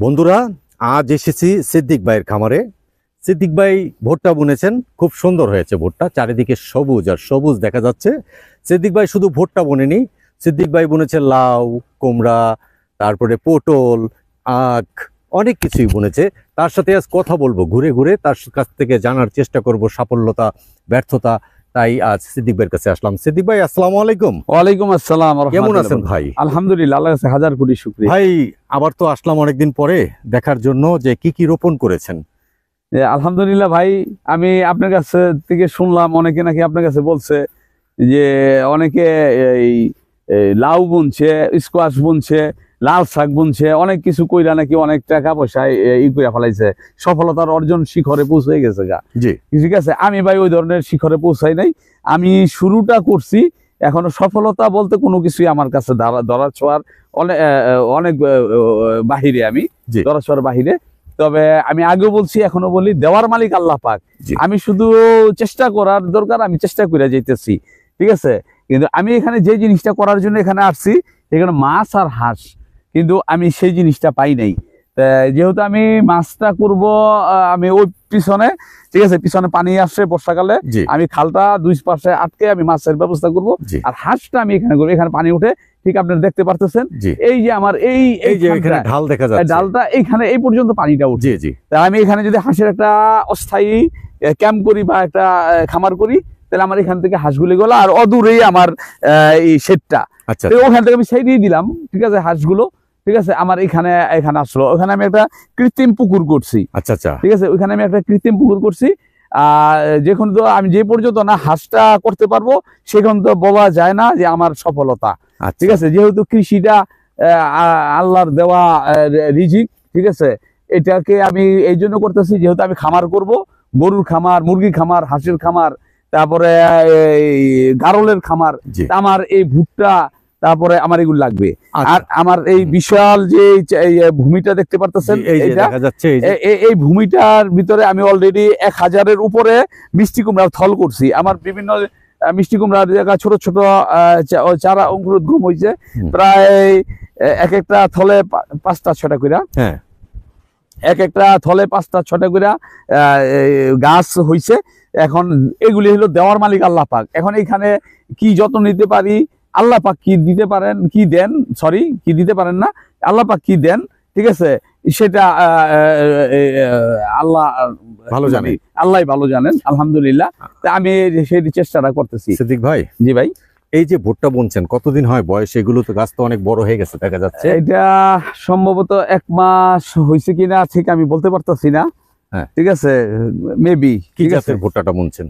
বন্ধুরা, আজ এসেছি সিদ্দিক ভাইয়ের খামারে। সিদ্দিক ভাই ভুট্টা বুনেছেন, খুব সুন্দর হয়েছে ভুট্টা, চারিদিকে সবুজ আর সবুজ দেখা যাচ্ছে। সিদ্দিক ভাই শুধু ভুট্টা বুনেনি, সিদ্দিক ভাই বুনেছে লাউ, কুমড়া, তারপরে পটল, আখ, অনেক কিছুই বুনেছে। তার সাথে আজ কথা বলবো, ঘুরে ঘুরে তার কাছ থেকে জানার চেষ্টা করব সাফল্যতা ব্যর্থতা। তাই আজ সিদ্দিক ভাইয়ের কাছে আসলাম। সিদ্দিক ভাই, আসসালামু আলাইকুম। ওয়ালাইকুম আসসালাম। কেমন আছেন ভাই? আলহামদুলিল্লাহ, আল্লাহর কাছে হাজার কোটি শুকরিয়া। ভাই আবার তো আসলাম অনেকদিন পরে দেখার জন্য যে কি রোপণ করেছেন। আলহামদুলিল্লাহ ভাই, আমি আপনার কাছে থেকে শুনলাম অনেকে নাকি আপনার কাছে বলছে যে অনেকে এই লাউ বুনছে, স্কোয়াশ বুনছে, লাল শাক বুনছে, অনেক কিছু কইরা নাকি অনেক টাকা পয়সায় কইরা ফেলাইছে, সফলতার অর্জন শিখরে পৌঁছে গেছে গা। জি, ঠিক আছে, আমি ভাই ওই ধরনের শিখরে পৌঁছাই নাই। আমি শুরুটা করছি, এখনো সফলতা বলতে কোনো কিছুই আমার কাছে ধরা ছোঁয়ার অনেক বাহিরে, আমি ধরা ছোঁয়ার বাহিরে। তবে আমি আগেও বলছি, এখনো বলি, দেওয়ার মালিক আল্লাহ পাক। আমি শুধু চেষ্টা করার দরকার, আমি চেষ্টা করে যাইতেছি। ঠিক আছে, কিন্তু আমি এখানে যে জিনিসটা করার জন্য এখানে আসছি, এখানে মাছ আর হাঁস, কিন্তু আমি সেই জিনিসটা পাই নাই। যেহেতু আমি মাছটা করব, আমি ওই পিছনে, ঠিক আছে, পিছনে পানি আসছে বর্ষাকালে, আমি খালটা দুই পাশে আটকে আমি মাছের ব্যবস্থা করব। আর হাঁসটা আমি এখানে করবো, এখানে পানি উঠে, ঠিক আপনারা দেখতে পারতেছেন, এই যে আমার এই ঢাল দেখা যাচ্ছে, ডালটা এইখানে এই পর্যন্ত পানিটা উঠে। তাই আমি এখানে যদি হাঁসের একটা অস্থায়ী ক্যাম্প করি বা একটা খামার করি, তাহলে আমার এখান থেকে হাঁসগুলি গেলো, আর অদূরেই আমার এই শেডটা, ওখান থেকে আমি ছেড়ে দিলাম। ঠিক আছে, হাঁসগুলো, ঠিক আছে, আমার এখানে আসলো। ওখানে আমি একটা কৃত্রিম পুকুর করছি। আচ্ছা আচ্ছা, ঠিক আছে, ওইখানে আমি একটা কৃত্রিম পুকুর করছি। যখন তো আমি যে পর্যন্ত না হাঁসটা করতে পারবো, সেখান তো বলা যায় না যে আমার সফলতা। ঠিক আছে, যেহেতু কৃষিটা আল্লাহর দেওয়া রিজিক, ঠিক আছে, এটাকে আমি এই জন্য করতেছি, যেহেতু আমি খামার করব, গরুর খামার, মুরগির খামার, হাঁসের খামার, তারপরে গারলের খামার, আমার এই ভুট্টা, তারপরে আমার এগুলো লাগবে। আর আমার এই বিশাল যে ভূমিটা দেখতে পারতেছেন, এই ভূমিটার ভিতরে আমি অলরেডি 1000-এর উপরে মিষ্টি কুমড়ার থল করছি। আমার বিভিন্ন মিষ্টি কুমড়ার জায়গা ছোট ছোট চারা অঙ্কুরোদ্গম হয়েছে, প্রায় এক একটা থলে 5টা-6টা করে, এক একটা থলে 5টা-6টা করে গাছ হয়েছে। এখন এগুলি হলো দেওয়ার মালিক আল্লাহ পাক। এখন এখানে কি যত্ন নিতে পারি, আল্লাহ পাক কি দিতে পারেন, কি দেন, সরি, কি দিতে পারেন না, আল্লাহ পাক কি দেন, ঠিক আছে, সেটা আল্লাহ ভালো জানেন, আল্লাহ ভালো জানেন। আলহামদুলিল্লাহ, আমি সেই চেষ্টাটা করতেছি। সিদ্দিক ভাই, জি ভাই, এই যে ভুট্টা বুনছেন, কতদিন হয় বয়স? এগুলো তো গাছ তো অনেক বড় হয়ে গেছে দেখা যাচ্ছে। এটা সম্ভবত 1 মাস হয়েছে কিনা ঠিক আমি বলতে পারতেছি না। ঠিক আছে, মেবি। কি জাতের ভুট্টাটা বুনছেন?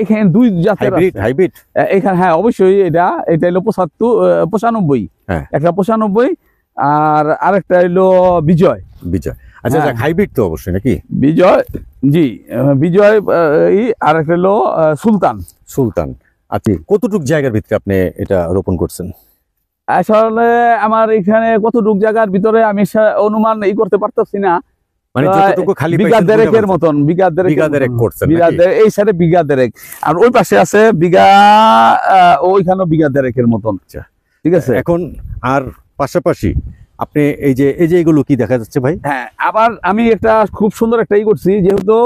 এখানে 2 জাতের হাইব্রিড এখানে, হ্যাঁ অবশ্যই। এটা হলো 95, একটা 95, আর আরেকটা হলো বিজয়। আচ্ছা, হাইব্রিড তো অবশ্যই নাকি? বিজয়, জি, বিজয়, আর একটা হলো সুলতান। আচ্ছা, কতটুক জায়গার ভিতরে আপনি এটা রোপণ করছেন? আসলে আমার এখানে কতটুক জায়গার ভিতরে আমি অনুমান করতে পারতেছি না, মানে যতটুকু খালি বিঘা দেড়েকের মতন, বিঘা দেড়েক করছেন, এই সাইডে বিঘা দেড়েক, আর ওই পাশে আছে বিঘা, ওইখানেও বিঘা দেড়েকের মতন। ঠিক আছে, এখন আর পাশাপাশি আপনি এই যে এগুলো কি দেখা যাচ্ছে ভাই? হ্যাঁ, আবার আমি একটা খুব সুন্দর একটা করছি, যেহেতু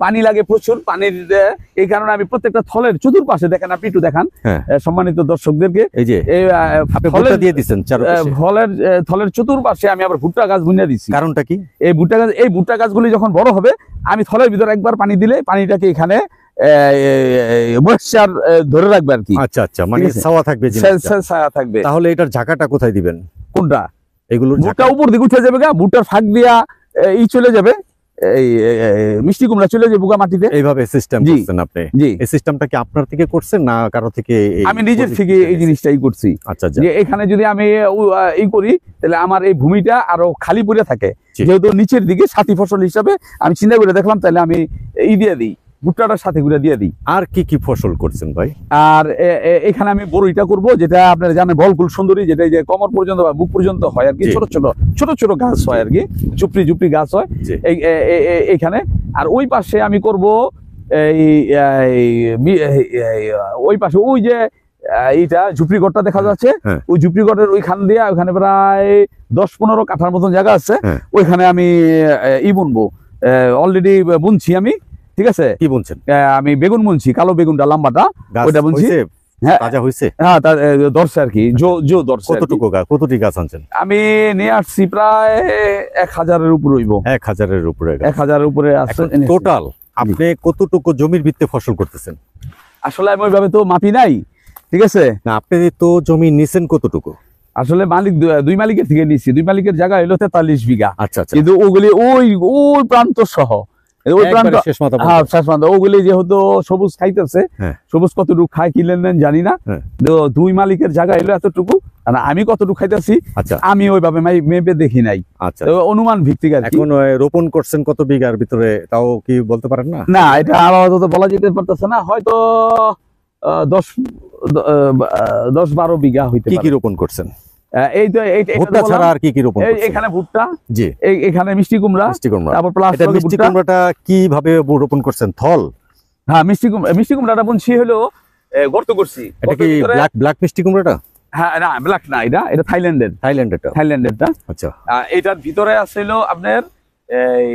পানি লাগে প্রচুর, পানির এই কারণে আমি প্রত্যেকটা থলের চতুর্পাশে, দেখেন আপনি একটু দেখান সম্মানিত দর্শকদেরকে, এই যে ভুট্টা দিয়ে দিচ্ছেন থলের চতুর্পাশে আমি আবার ভুট্টা গাছ বুনিয়ে দিচ্ছি। কারণটা কি? এই ভুট্টা গাছগুলি যখন বড় হবে, আমি থলের ভিতরে একবার পানি দিলে পানিটাকে এখানে ময়েশ্চার ধরে রাখবে আর কি। আচ্ছা আচ্ছা, মানে ছায়া থাকবে, ছায়া থাকবে। তাহলে এটার ঝাঁকাটা কোথায় দিবেন? কোনটা? এগুলো ভুট্টা উপর দিকে উঠে যাবে, ভুট্টার ফাঁক দিয়া চলে যাবে, এই মিষ্টি কুমড়া চলে যাবে বুকা মাটিতে। এইভাবে সিস্টেম করছেন আপনি? জি। এই সিস্টেমটা কি আপনার থেকে করছেন না কারো থেকে? আমি নিজের থেকে এই জিনিসটাই করছি। আচ্ছা, যে এখানে যদি আমি করি, তাহলে আমার এই ভূমিটা আরো খালি পড়ে থাকে, যেহেতু নিচের দিকে সাথী ফসল হিসাবে আমি চিন্তা করে দেখলাম, তাহলে আমি দিয়ে দিই, ভুট্টাটার সাথে ঘুরে দিয়ে দিই। আর কি ফসল করছেন ভাই? আর এখানে আমি বড়ইটা করব, যেটা আপনারা জানেন বলকুল সুন্দরী, যেটা যে কমর পর্যন্ত বা বুক পর্যন্ত হয় আর কি, ছোট ছোট গাছ হয় আর কি, ঝুপড়ি গাছ হয় এইখানে। আর ওই পাশে আমি করব ওই পাশে ওই যে এইটা ঝুপড়িঘরটা দেখা যাচ্ছে, হ্যাঁ। ওই ঝুপড়িঘরের ওইখান দিয়ে ওখানে প্রায় 10-15 কাঠার মতন জায়গা আছে, হ্যাঁ। ওইখানে আমি বুনবো, অলরেডি বুনছি আমি, ঠিক আছে। কি বুনছেন? আমি বেগুন বুনছি, কালো বেগুনটা লম্বাটা, গাছ ওইটা বুনছি। হইছে? হ্যাঁ তাজা হইছে? হ্যাঁ, ধরছে আর কি, জো ধরছে আর কি। কতটুকু গাছ, কতটি গাছ আনছেন? আমি নিয়ে আসছি প্রায় 1000-এর উপরে হইব। 1000-এর উপরে গাছ। 1000-এর উপরে আছে। টোটাল আপনি কতটুকু জমির ভিত্তিতে ফসল করতেছেন? আসলে আমি ওইভাবে তো মাপি নাই, ঠিক আছে। না, আপনি তো জমি নিছেন কতটুকু? আসলে মালিক দুই মালিকের থেকে নিচ্ছি, দুই মালিকের জায়গা হলো 43 বিঘা। আচ্ছা আচ্ছা। কিন্তু ওগুলি ওই প্রান্ত সহ, ওই প্রান্ত, একবারে শেষ মাথা হ্যাঁ পর্যন্ত। শেষ প্রান্ত, ওগুলি যেহেতু সবুজ খাইতেছে, হ্যাঁ। সবুজ কতটুকু খায় কি লেনদেন জানি না, হ্যাঁ। তো দুই মালিকের জায়গা হলো এতটুকু, আর আমি কতটুকু খাইতেছি আচ্ছা আমি ওইভাবে মেপে দেখি নাই, আচ্ছা। তো অনুমান ভিত্তিক আর কি। এখন রোপণ করছেন কত বিঘার ভিতরে, তাও কি বলতে পারেন না? না, এটা আপাতত বলা যেতে পারতেছে না, হয়তো 10-12 বিঘা হইতে কি পারে। কি রোপণ করছেন? এই তো এইটা ভুট্টা ছাড়া আর কি কি রোপণ করছেন? এখানে ভুট্টা, জি। এখানে মিষ্টি কুমড়া, মিষ্টি কুমড়া। তারপর প্লাস এটা মিষ্টি কুমড়াটা কিভাবে রোপণ করছেন? থল? হ্যাঁ, মিষ্টি কুমড়াটা বুনছি হলো গর্ত করছি। এটা কি ব্ল্যাক মিষ্টি কুমড়াটা? হ্যাঁ, না ব্ল্যাক না, এটা থাইল্যান্ডেরটা। আচ্ছা। এটার ভিতরে আছে হলো আপনার এই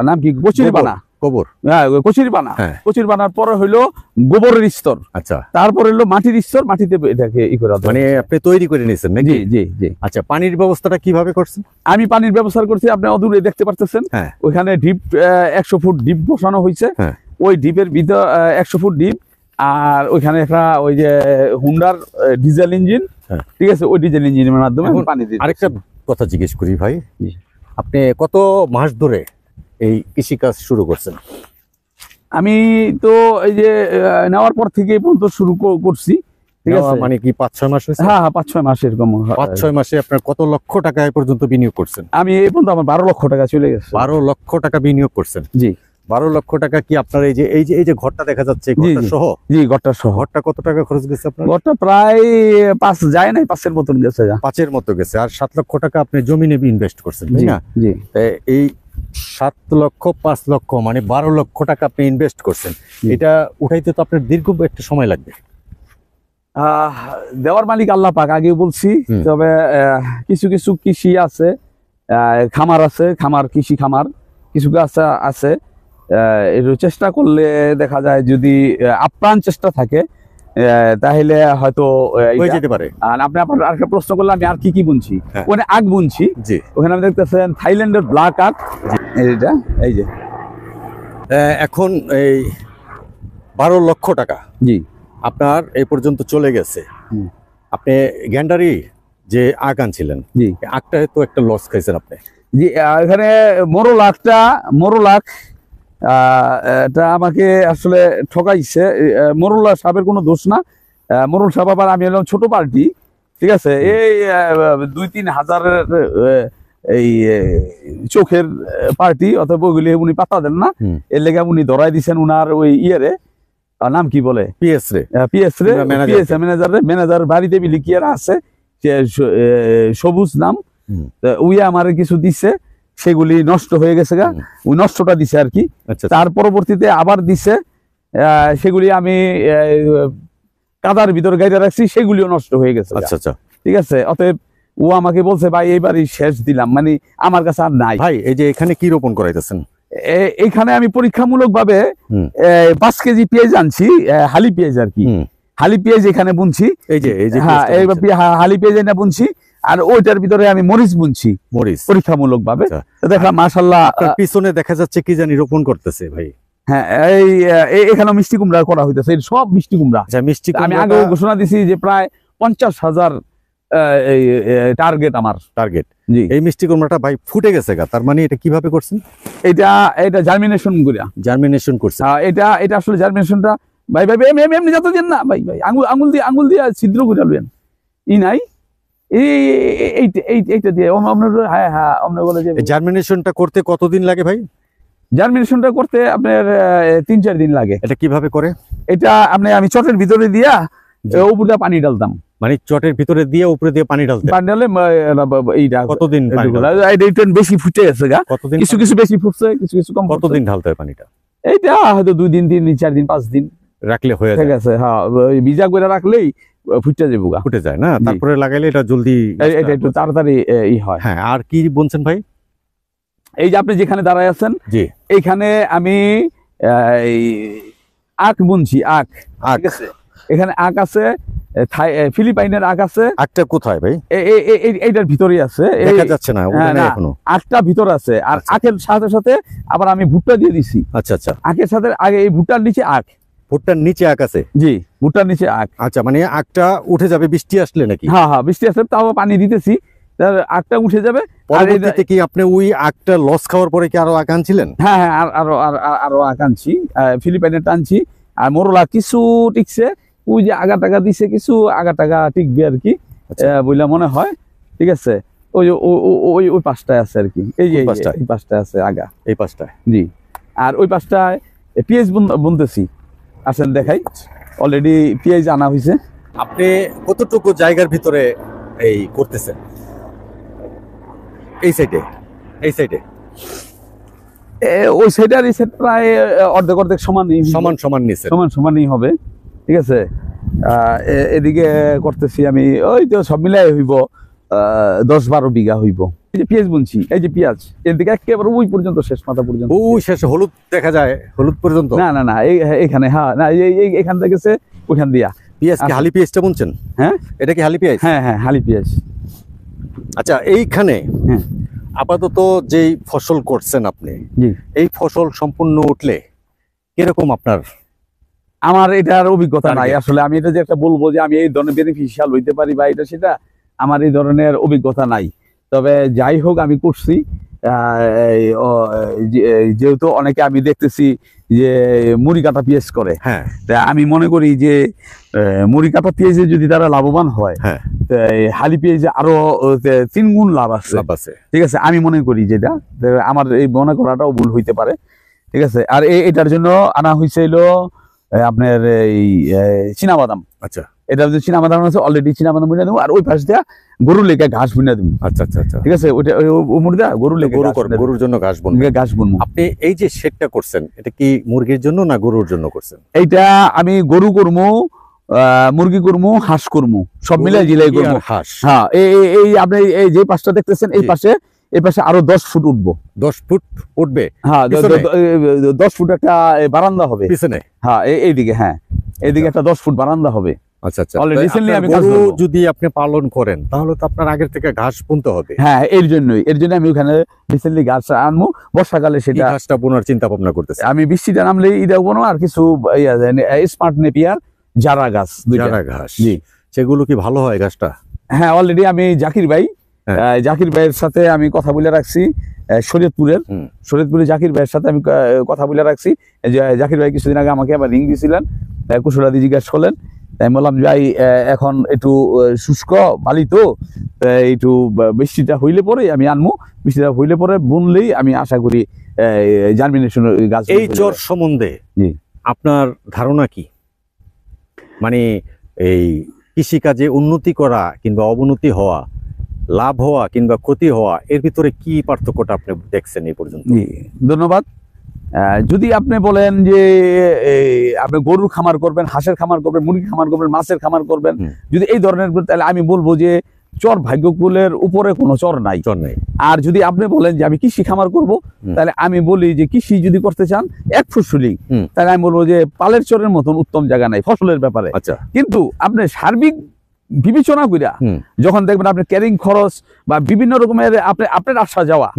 নাম কি, কচুরিপানা। গোবর। হ্যাঁ, কচুরিপানা। হ্যাঁ। কচুরিপানার পরে হইলো গোবরের স্তর, আচ্ছা। তারপরে হলো মাটির স্তর, মাটিতে এটাকে করা, মানে আপনি তৈরি করে নিয়েছেন নাকি? জি জি জি। আচ্ছা, পানির ব্যবস্থাটা কিভাবে করছেন? আমি পানির ব্যবস্থা করছি, আপনি অদূরে দেখতে পারতেছেন। হ্যাঁ। ওইখানে ডিপ 100 ফুট ডিপ বসানো হয়েছে। হ্যাঁ। ওই ডিপের ভিতর 100 ফুট ডিপ, আর ওইখানে একটা ওই যে হুন্ডার ডিজেল ইঞ্জিন, হ্যাঁ। ঠিক আছে, ওই ডিজেল ইঞ্জিনের মাধ্যমে এখন পানি দিই। আরেকটা কথা জিজ্ঞেস করি ভাই, জি। আপনি কত মাস ধরে এই কৃষিকাজ শুরু করছেন? আমি তো এই যে নেওয়ার পর থেকে এই পর্যন্ত শুরু করছি, ঠিক আছে। মানে কি 5-6 মাস হয়েছে? হ্যাঁ 5-6 মাস এরকম। 5-6 মাসে আপনার কত লক্ষ টাকা এই পর্যন্ত বিনিয়োগ করছেন? আমি এই পর্যন্ত আমার 12 লক্ষ টাকা চলে গেছে। 12 লক্ষ টাকা বিনিয়োগ করছেন? জি। 12 লক্ষ টাকা কি আপনার এই যে ঘরটা দেখা যাচ্ছে, এই ঘরটা সহ? জি, ঘরটা সহ। ঘরটা কত টাকা খরচ গেছে আপনার? ঘরটা প্রায় 5 যায় নাই, 5-এর মতন গেছে। 5-এর মতো গেছে। আর 7 লক্ষ টাকা আপনি জমিনে ইনভেস্ট করছেন, তাই না? জি। এই 7 লক্ষ 5 লক্ষ মানে 12 লক্ষ টাকা আপনি ইনভেস্ট করছেন। এটা উঠাইতে তো আপনার দীর্ঘ একটা সময় লাগবে। দেওয়ার মালিক আল্লাহ পাক, আগেও বলছি। তবে কিছু কিছু কৃষি আছে, খামার আছে, কৃষি খামার কিছু গাছ আছে, একটু চেষ্টা করলে দেখা যায়, যদি আপ্রাণ চেষ্টা থাকে তাহলে হয়তো হয়ে যেতে পারে। আর আপনি আরেকটা প্রশ্ন করলে আমি আর কি বুনছি, হ্যাঁ। ওখানে আখ বুনছি। জি। ওখানে আপনি দেখতেছেন থাইল্যান্ডের ব্ল্যাক আখ, এইটা এই যে। এখন এই 12 লক্ষ টাকা জি। আপনার এই পর্যন্ত চলে গেছে। আপনি গ্যান্ডারি যে আখ আনছিলেন, জি, আখটা তো একটা লস খাইছেন আপনি। জি। এখানে মোরল আখ এটা আমাকে আসলে ঠকাইছে। মোরল সাহেবের কোনো দোষ না। মোরল সাহেব আবার, আমি এলাম ছোট পার্টি, ঠিক আছে। এই 2-3 হাজারের এই চোখের পার্টি, অথবা ওইগুলি উনি পাতা দেন না, এর লেগে উনি ধরাই দিচ্ছেন উনার ওই ইয়েরে, নাম কি বলে, ম্যানেজার বাড়িতে লিখিয়ার আছে, সবুজ নাম, উই আমার কিছু দিছে, সেগুলি নষ্ট হয়ে গেছে গা, ওই নষ্টটা দিছে আর কি। তার পরবর্তীতে আবার দিছে, সেগুলি আমি কাদার ভিতর গাইতে রাখছি, সেগুলিও নষ্ট হয়ে গেছে। আচ্ছা আচ্ছা, ঠিক আছে। অতএব ও আমাকে বলছে, ভাই এইবারই শেষ দিলাম, মানে আমার কাছে আর নাই। ভাই এই যে এখানে কি রোপণ করাইতেছেন? এখানে আমি পরীক্ষামূলক ভাবে 5 কেজি পেঁয়াজ আনছি, হালি পেঁয়াজ আর কি, হালি পেঁয়াজ এখানে বুনছি। এই যে হ্যাঁ, হালি পেঁয়াজ এনে বুনছি, আর ওইটার ভিতরে আমি মরিচ বুনছি, মরিচ পরীক্ষামূলক ভাবে। দেখলাম মাশাআল্লাহ, পিছনে দেখা যাচ্ছে কি জানি রোপণ করতেছে ভাই। হ্যাঁ, এখানে মিষ্টি কুমড়া করা হইতেছে, সব মিষ্টি কুমড়া। আমি আগেও ঘোষণা দিছি যে প্রায় 50,000 টার্গেট আমার। জি। এই মিষ্টি কুমড়াটা ভাই ফুটে গেছে গা, তার মানে এটা কিভাবে করছেন? এটা জার্মিনেশন করছে। এটা আসলে জার্মিনেশনটা ভাই এমনি যত দিন না ভাই, আঙুল দিয়ে ছিদ্র করে লবেন, নাই এইটা দিয়ে। হ্যাঁ হ্যাঁ, আপনার বলে যে জার্মিনেশনটা করতে কতদিন লাগে ভাই? জার্মিনেশনটা করতে আপনার 3-4 দিন লাগে। এটা কিভাবে করে? এটা আমি চটের ভিতরে দিয়া উপরে পানি ডালতাম, মানে চটের ভিতরে দিয়ে উপরে দিয়ে পানি ডালতে, পানি ডালে এইটা কতদিন বেশি ফুটে গেছে গা, কতদিন? কিছু বেশি ফুটছে, কিছু কম। কতদিন ঢালতে হয় পানিটা? এইটা হয়তো 2 দিন, 3 দিন, 4 দিন, 5 দিন রাখলে হয়ে ঠিক যায়, আছে। হ্যাঁ, ওই ভিজা করে রাখলেই ফুটে যাবো গা। ফুটে যায় না, জি। তারপরে লাগাইলে এটা জলদি। এটা একটু তাড়াতাড়ি ই হয়। হ্যাঁ, আর কি বলছেন ভাই? এই যে আপনি যেখানে দাঁড়ায় আছেন, জি, এইখানে আমি এই আখ বুনছি, আখ। ঠিক আছে, এখানে আখ আছে, ফিলিপাইনের আখ আছে। আখটা কোথায় ভাই? এইটার ভিতরেই আছে, দেখা যাচ্ছে না, ওটা হ্যাঁ, নেই না, এখনো। আখটা ভিতরে আছে। আর আচ্ছা। আখের সাথে সাথে আবার আমি ভুট্টা দিয়ে দিছি। আচ্ছা আচ্ছা, আখের সাথে আগে এই ভুট্টার নিচে আখ। ভুট্টার নিচে আখ আছে? জি, ভুট্টার নিচে আখ। আচ্ছা, মানে আখটা উঠে যাবে বৃষ্টি আসলে নাকি? হ্যাঁ হ্যাঁ, বৃষ্টি আছে, তাও পানি দিতেছি, তার আখটা উঠে যাবে। আর পরবর্তীতে কি আপনি ওই আখটা লস খাওয়ার পরে কি আরো আখ আনছিলেন? হ্যাঁ হ্যাঁ, আরো আখ আনছি, ফিলিপাইনের টানছি। আর মোরলা কিছু টিকছে, ওই যে আগা টাকা দিছে, কিছু আগা টাকা টিকবে আর কি, বইলা মনে হয়। ঠিক আছে, ওই যে ওই ওই পাঁচটায় আছে আর কি, এই যে এই পাঁচটায় আছে আগা, এই পাঁচটায়। জি। আর ওই পাঁচটায় পেঁয়াজ বুনতেছি, আসেন দেখাই। অলরেডি পেঁয়াজ আনা হয়েছে। আপনি কতটুকু জায়গার ভিতরে এই করতেছেন? এই সাইডে, এই সাইডে ওই সাইডের এই সাইড প্রায় অর্ধেক অর্ধেক সমানই, সমান সমান নিচে, সমানই হবে। ঠিক আছে, এদিকে করতেছি আমি, ওই তো সব মিলাই হইব 10-12 বিঘা হইব। এই যে পেঁয়াজ বুনছি, এই যে পেঁয়াজ এদিকে একেবারে ওই পর্যন্ত, শেষ মাথা পর্যন্ত। ওই শেষে হলুদ দেখা যায়, হলুদ পর্যন্ত? না না না, এইখানে, হ্যাঁ না, এইখান থেকে ওইখান দিয়া পেঁয়াজ কি হালি পেঁয়াজটা বুনছেন? হ্যাঁ, এটা কি হালি পেঁয়াজ? হ্যাঁ হ্যাঁ, হালি পেঁয়াজ। আচ্ছা, এইখানে হ্যাঁ, আপাতত যেই ফসল করছেন আপনি, জি, এই ফসল সম্পূর্ণ উঠলে কিরকম আপনার? আমার এটার অভিজ্ঞতা নাই আসলে। আমি এটা যে একটা বলবো যে আমি এই ধরনের বেনিফিশিয়াল হইতে পারি বা এটা সেটা, আমার এই ধরনের অভিজ্ঞতা নাই। তবে যাই হোক, আমি করছি। যেহেতু অনেকে আমি দেখতেছি যে মুড়ি কাটা পেঁয়াজ করে, হ্যাঁ, তা আমি মনে করি যে মুড়ি কাটা পেঁয়াজে যদি তারা লাভবান হয়, হ্যাঁ, হালি পেঁয়াজে আরো 3 গুণ লাভ আছে। লাভ আছে। ঠিক আছে, আমি মনে করি যেটা, আমার এই মনে করাটাও ভুল হইতে পারে। ঠিক আছে, আর এটার জন্য আনা হয়েছিল আপনার এই চীনাবাদাম। আচ্ছা, এটা যে চীনাবাদাম আছে, অলরেডি চীনাবাদাম বুনে দেবো। আর ওই পাশ দিয়ে গরুর লেখা ঘাস বুনে দেবো। আচ্ছা আচ্ছা আচ্ছা, ঠিক আছে, ওইটা মুরগা গরুর লেখা গরুর জন্য ঘাস বুনবেন? ঘাস বুনবো। আপনি এই যে শেডটা করছেন, এটা কি মুরগির জন্য না গরুর জন্য করছেন? এইটা আমি গরু করবো, মুরগি করবো, হাঁস করবো, সব মিলে জিলাই করবো। হাঁস, হ্যাঁ, এই আপনি এই যে পাশটা দেখতেছেন, এই পাশে আরো 10 ফুট উঠবো। 10 ফুট উঠবে? হ্যাঁ, 10 ফুট একটা বারান্দা হবে পিছনে। হ্যাঁ, এইদিকে, হ্যাঁ এইদিকে একটা 10 ফুট বারান্দা হবে। আচ্ছা আচ্ছা, রিসেন্টলি আমি গরু যদি আপনি পালন করেন তাহলে তো আপনার আগের থেকে ঘাস বুনতে হবে। হ্যাঁ, এর জন্যই আমি ওখানে রিসেন্টলি ঘাস আনবো, বর্ষাকালে সেটা ঘাসটা বোনার চিন্তা ভাবনা করতেছে। আমি বৃষ্টিটা নামলে এটা বোনো, আর কিছু স্মার্ট নেপিয়ার জারা গাছ, জারা ঘাস। জি, সেগুলো কি ভালো হয় ঘাসটা? হ্যাঁ, অলরেডি আমি জাকির ভাইয়ের সাথে আমি কথা বলে রাখছি, শরীয়তপুরে জাকির ভাইয়ের সাথে আমি কথা বলে রাখছি। যে জাকির ভাই কিছুদিন আগে আমাকে আবার রিং দিয়েছিলেন, কুশলাদি জিজ্ঞাসা করলেন। তাই বললাম ভাই, এখন একটু শুষ্ক বালি তো, একটু বৃষ্টিটা হইলে পরে আমি আনবো, বৃষ্টিটা হইলে পরে বুনলেই আমি আশা করি জার্মিনেশন গাছ। এই চর সম্বন্ধে আপনার ধারণা কি? মানে এই কৃষিকাজে উন্নতি করা কিংবা অবনতি হওয়া, লাভ হওয়া কিংবা ক্ষতি হওয়া, এর ভিতরে কি পার্থক্যটা আপনি দেখছেন এই পর্যন্ত? ধন্যবাদ। যদি আপনি বলেন যে আপনি গরুর খামার করবেন, হাঁসের খামার করবেন, মুরগি খামার করবেন, মাছের খামার করবেন, যদি এই ধরনের, তাহলে আমি বলবো যে চর ভাগ্যকুলের উপরে কোনো চর নাই। আর যদি আপনি বলেন যে আমি কৃষি খামার করব, তাহলে আমি বলি যে কৃষি যদি করতে চান এক ফসলি, তাহলে আমি বলবো যে পালের চরের মতন উত্তম জায়গা নাই ফসলের ব্যাপারে। আচ্ছা, কিন্তু আপনি সার্বিক বিবেচনা কইরা যখন দেখবেন আপনার ক্যারিং খরচ বা বিভিন্ন রকমের আপনার আসা যাওয়া,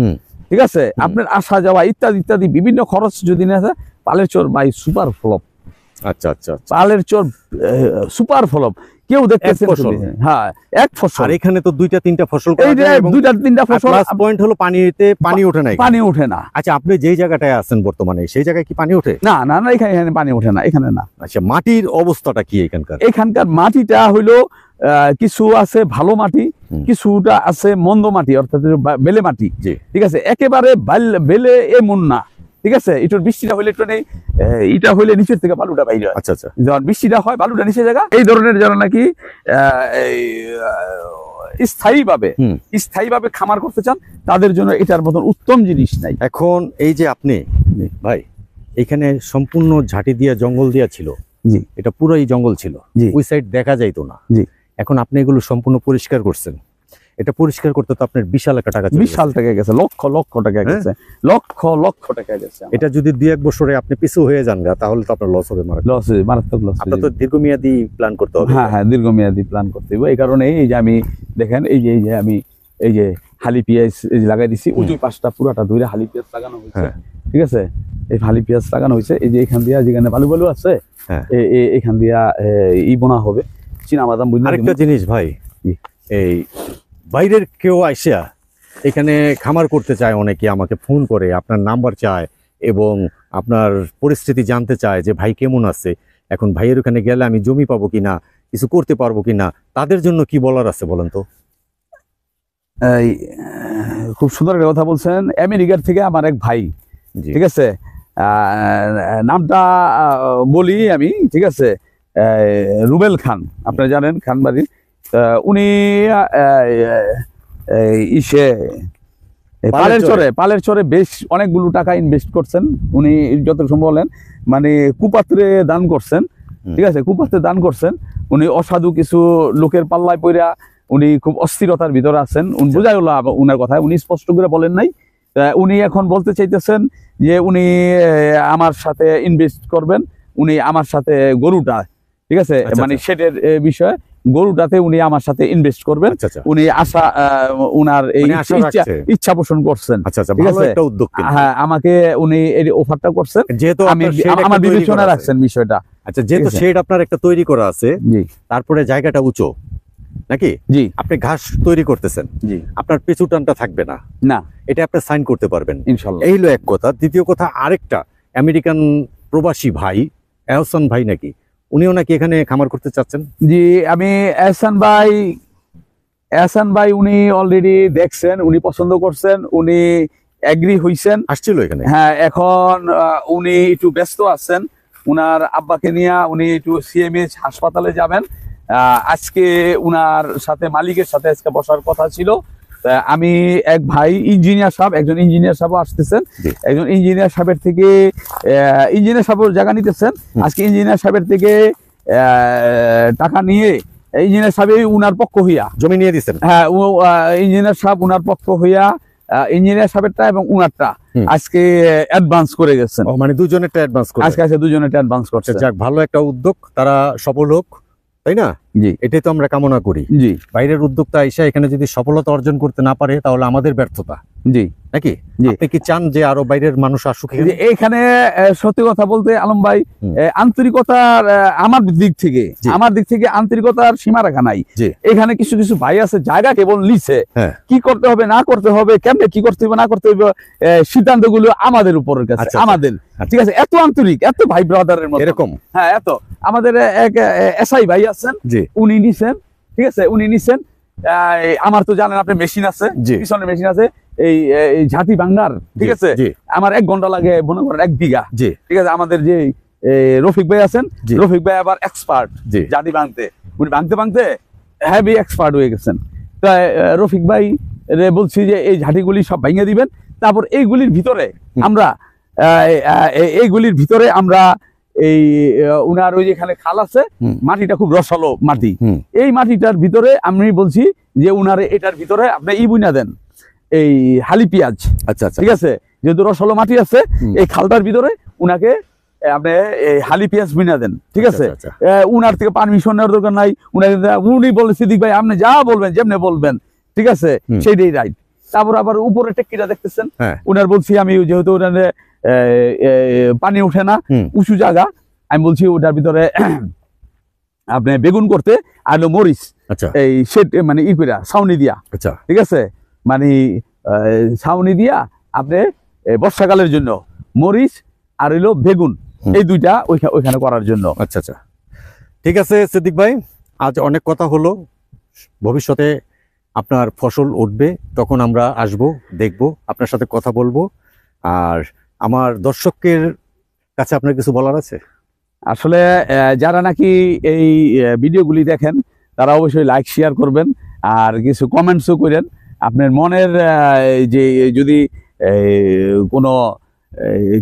ঠিক আছে, আপনার আসা যাওয়া ইত্যাদি ইত্যাদি বিভিন্ন খরচ যদি না থাকে, পালের চর বাই সুপার ফলপ। আচ্ছা আচ্ছা, পালের চর সুপার ফলপ, কেউ দেখতেছে। হ্যাঁ, এক ফসল। আর এখানে তো 2-3টা ফসল, এই যে 2-3টা ফসল। প্লাস পয়েন্ট হলো পানি ওঠে না, পানি ওঠে না। আচ্ছা, আপনি যেই জায়গাটায় আছেন বর্তমানে, সেই জায়গায় কি পানি ওঠে? না না না, এখানে পানি ওঠে না, এখানে না। আচ্ছা, মাটির অবস্থাটা কি এখানকার? এখানকার মাটিটা হইলো কিছু আছে ভালো মাটি, কিছুটা আছে মন্দ মাটি, অর্থাৎ বেলে মাটি। ঠিক আছে, একেবারে বেলে এমন না। ঠিক আছে, একটু বৃষ্টিটা হইলে একটু এটা হইলে নিচের থেকে বালুটা বাইরে হয়। আচ্ছা আচ্ছা, যখন বৃষ্টিটা হয় বালুটা নিচে জায়গা, এই ধরনের যারা নাকি স্থায়ীভাবে খামার করতে চান, তাদের জন্য এটার মতন উত্তম জিনিস নাই। এখন এই যে আপনি ভাই এখানে সম্পূর্ণ ঝাঁটি দিয়া জঙ্গল দিয়া ছিল, জি এটা পুরোই জঙ্গল ছিল, জি ওই সাইড দেখা যাইতো না। জি এখন আপনি এগুলো সম্পূর্ণ পরিষ্কার করছেন, এটা পরিষ্কার করতে তো আপনার বিশাল একটা টাকা চলে বিশাল গেছে। টাকা গেছে, লক্ষ লক্ষ টাকা গেছে, লক্ষ লক্ষ টাকা গেছে। এটা যদি 2-1 বছরে আপনি পিছু হয়ে যান গা, তাহলে তো আপনার লস হবে মারাত্মক। লস, মারাত্মক লস। আপনার তো দীর্ঘমেয়াদী প্ল্যান করতে হবে। হ্যাঁ হ্যাঁ, দীর্ঘমেয়াদী প্ল্যান করতে হবে। এই কারণে এই যে আমি দেখেন, এই যে আমি এই যে হালি পেঁয়াজ লাগাই দিছি, ওই যে পাঁচটা পুরাটা ধরে হালি পেঁয়াজ লাগানো হয়েছে। ঠিক আছে, এই হালি পেঁয়াজ লাগানো হয়েছে। এই যে এখান দিয়া যেখানে বালু বালু আছে, এখান দিয়া ই বোনা হবে, চীনা বাদাম বুঝলেন। আরেকটা জিনিস ভাই, এই বাইরের কেউ আইসা এখানে খামার করতে চায়, অনেকে আমাকে ফোন করে আপনার নাম্বার চায় এবং আপনার পরিস্থিতি জানতে চায় যে ভাই কেমন আছে, এখন ভাইয়ের ওখানে গেলে আমি জমি পাবো কিনা, কিছু করতে পারবো কিনা, তাদের জন্য কি বলার আছে বলেন তো? এই খুব সুন্দর একটা কথা বলছেন। আমেরিকার থেকে আমার এক ভাই, ঠিক আছে, নামটা বলি আমি, ঠিক আছে, রুবেল খান, আপনারা জানেন খানবাড়ি। উনি ইসে পালের চরে বেশ অনেকগুলো টাকা ইনভেস্ট করছেন উনি, যত সম্ভব বলেন, মানে কুপাত্রে দান করছেন। ঠিক আছে, কুপাত্রে দান করছেন উনি। অসাধু কিছু লোকের পাল্লায় পইরা উনি খুব অস্থিরতার ভিতরে আছেন। উনি বোঝা গেল উনার কথায়, উনি স্পষ্ট করে বলেন নাই। উনি এখন বলতে চাইতেছেন যে উনি আমার সাথে ইনভেস্ট করবেন, উনি আমার সাথে গরুটা, ঠিক আছে, মানে সেটের বিষয়, গরুটাতে উনি আমার সাথে ইনভেস্ট করবেন। উনি আশা, উনার এই ইচ্ছা পোষণ করছেন। ঠিক আছে, হ্যাঁ, আমাকে উনি এই অফারটা করছেন, যেহেতু আমি আমার বিবেচনা রাখছেন বিষয়টা। আচ্ছা, যেহেতু শেড আপনার একটা তৈরি করা আছে, তারপরে জায়গাটা উঁচু নাকি, জি, আপনি ঘাস তৈরি করতেছেন, জি, আপনার পিছু টানটা থাকবে না, না, এটা আপনি সাইন করতে পারবেন ইনশাআল্লাহ। এই হলো এক কথা। দ্বিতীয় কথা, আরেকটা আমেরিকান প্রবাসী ভাই এহসান ভাই নাকি, উনিও নাকি এখানে খামার করতে চাচ্ছেন। জি, আমি এহসান ভাই উনি অলরেডি দেখছেন, উনি পছন্দ করছেন, উনি এগ্রি হইছেন, আসছিল এখানে। হ্যাঁ, এখন উনি একটু ব্যস্ত আছেন, উনার আব্বাকে নিয়ে উনি একটু সিএমএইচ হাসপাতালে যাবেন। আজকে উনার সাথে, মালিকের সাথে আজকে বসার কথা ছিল। আমি এক ভাই ইঞ্জিনিয়ার সাহেব, একজন ইঞ্জিনিয়ার সাহেব আসতেছেন, একজন ইঞ্জিনিয়ার সাহেবের থেকে ইঞ্জিনিয়ার সাহেব জায়গা নিতেছেন। আজকে ইঞ্জিনিয়ার সাহেবের থেকে টাকা নিয়ে ইঞ্জিনিয়ার সাহেব উনার পক্ষ হইয়া জমি নিয়ে দিচ্ছেন। হ্যাঁ, ইঞ্জিনিয়ার সাহেব উনার পক্ষ হইয়া ইঞ্জিনিয়ার সাহেবটা এবং উনারটা আজকে অ্যাডভান্স করে গেছেন। মানে দুজনেরটা অ্যাডভান্স করে আজকে দুজনেরটা অ্যাডভান্স করছে। যাক, ভালো একটা উদ্যোগ, তারা সফল হোক, তাই না? জি, এটাই তো আমরা কামনা করি। জি, বাইরের উদ্যোক্তা এসে এখানে যদি সফলতা অর্জন করতে না পারে, তাহলে আমাদের ব্যর্থতা। জি, নাকি আপনি কি চান যে আরো বাইরের মানুষ আসুক এখানে? সত্যি কথা বলতে আলম ভাই, আন্তরিকতার আমার দিক থেকে আন্তরিকতার সীমা রাখা নাই। এখানে কিছু কিছু ভাই আছে, জায়গা কেবল লিছে, কি করতে হবে না করতে হবে, কেমনে কি করতে হবে না করতে হবে, সিদ্ধান্ত গুলো আমাদের উপরের কাছে, আমাদের। ঠিক আছে, এত আন্তরিক, এত ভাই ব্রাদারের মতো এরকম। হ্যাঁ, এত আমাদের এক এসআই ভাই আছেন, উনি নিছেন। ঠিক আছে, উনি নিছেন। আমার তো জানেন আপনি মেশিন আছে, পিছনে মেশিন আছে, এই ঝাঁটি ভাঙ্গার। ঠিক আছে, আমার 1 ঘন্টা লাগে, মনে করেন 1 বিঘা। ঠিক আছে, আমাদের যে রফিক ভাই আছেন, রফিক ভাই আবার এক্সপার্ট ঝাঁটি ভাঙতে, উনি ভাঙতে ভাঙতে হেভি এক্সপার্ট হয়ে গেছেন। তাই রফিক ভাই রে বলছি যে এই ঝাঁটিগুলি সব ভাঙিয়ে দিবেন, তারপর এইগুলির ভিতরে আমরা এই উনার ওই যেখানে খাল আছে, মাটিটা খুব রসালো মাটি, এই মাটিটার ভিতরে আমি বলছি যে উনারে এটার ভিতরে আপনি বুনা দেন এই হালি পেঁয়াজ। আচ্ছা, ঠিক আছে, যেহেতু রসালো মাটি আছে, এই খালটার ভিতরে উনাকে আপনি এই হালি পেঁয়াজ বুনা দেন। ঠিক আছে, উনার থেকে পারমিশন নেওয়ার দরকার নাই। উনি বলে সিদ্দিক ভাই আপনি যা বলবেন, যেমনি বলবেন, ঠিক আছে, সেইটাই রাইট। তারপর আবার উপরে টেক্কিটা দেখতেছেন, উনার বলছি আমি, যেহেতু ওখানে পানি উঠে না, উঁচু জায়গা, আমি বলছি ওটার ভিতরে আপনি বেগুন করতে আর মরিচ, এই শেড মানে কইরা ছাউনি দিয়া। আচ্ছা, ঠিক আছে, মানে ছাউনি দিয়া আপনি বর্ষাকালের জন্য মরিচ আর হইলো বেগুন, এই দুইটা ওইখানে করার জন্য। আচ্ছা, ঠিক আছে সিদ্দিক ভাই, আজ অনেক কথা হলো। ভবিষ্যতে আপনার ফসল উঠবে, তখন আমরা আসব, দেখব, আপনার সাথে কথা বলবো। আর আমার দর্শকের কাছে আপনার কিছু বলার আছে? আসলে যারা নাকি এই ভিডিওগুলি দেখেন, তারা অবশ্যই লাইক শেয়ার করবেন, আর কিছু কমেন্টসও করেন। আপনার মনের যে যদি কোনো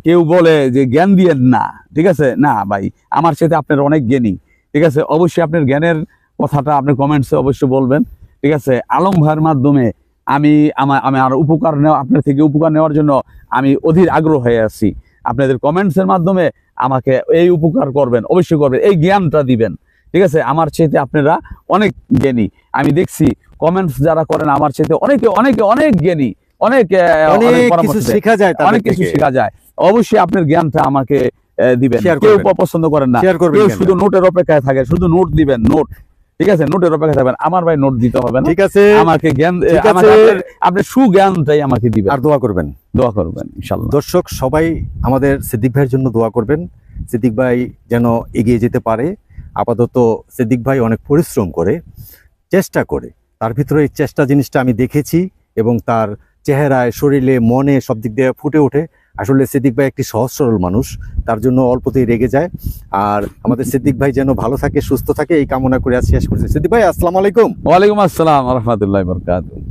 কেউ বলে যে জ্ঞান দিয়েন না, ঠিক আছে, না ভাই, আমার সাথে আপনার অনেক জ্ঞানী, ঠিক আছে, অবশ্যই আপনার জ্ঞানের কথাটা আপনি কমেন্টসে অবশ্যই বলবেন, ঠিক আছে। আলম ভাইয়ের মাধ্যমে আমি আর উপকার নেওয়া, আপনার থেকে উপকার নেওয়ার জন্য আমি অধীর আগ্রহ হয়ে আছি। আপনাদের কমেন্টসের মাধ্যমে আমাকে এই উপকার করবেন, অবশ্যই করবেন, এই জ্ঞানটা দিবেন, ঠিক আছে। আমার চাইতে আপনারা অনেক জ্ঞানী, আমি দেখছি কমেন্টস যারা করেন আমার চাইতে অনেকে অনেকে অনেক জ্ঞানী, অনেক কিছু শেখা যায়, অনেক কিছু শেখা যায়। অবশ্যই আপনার জ্ঞানটা আমাকে দিবেন। কেউ পছন্দ করেন না, কেউ শুধু নোটের অপেক্ষায় থাকে, শুধু নোট দিবেন, নোট, ঠিক আছে, নোটের অপেক্ষায় থাকবেন। আমার ভাই নোট দিতে হবে না, ঠিক আছে, আমাকে জ্ঞান, আপনি সুজ্ঞানটাই আমাকে দিবেন, আর দোয়া করবেন ইনশাআল্লাহ। দর্শক সবাই আমাদের সিদ্দিক ভাইয়ের জন্য দোয়া করবেন, সিদ্দিক ভাই যেন এগিয়ে যেতে পারে। আপাতত সিদ্দিক ভাই অনেক পরিশ্রম করে, চেষ্টা করে, তার ভিতরে এই চেষ্টা জিনিসটা আমি দেখেছি এবং তার চেহারায়, শরীরে, মনে সব দিক দিয়ে ফুটে ওঠে। আসলে সিদ্দিক ভাই একটি সহজ সরল মানুষ, তার জন্য অল্পতেই রেগে যায়। আর আমাদের সিদ্দিক ভাই যেন ভালো থাকে, সুস্থ থাকে, এই কামনা করে আজ শেষ করছি। সিদ্দিক ভাই, আসসালামু আলাইকুম। ওয়ালাইকুম আসসালাম ওয়া রাহমাতুল্লাহি ওয়া বারাকাতুহু।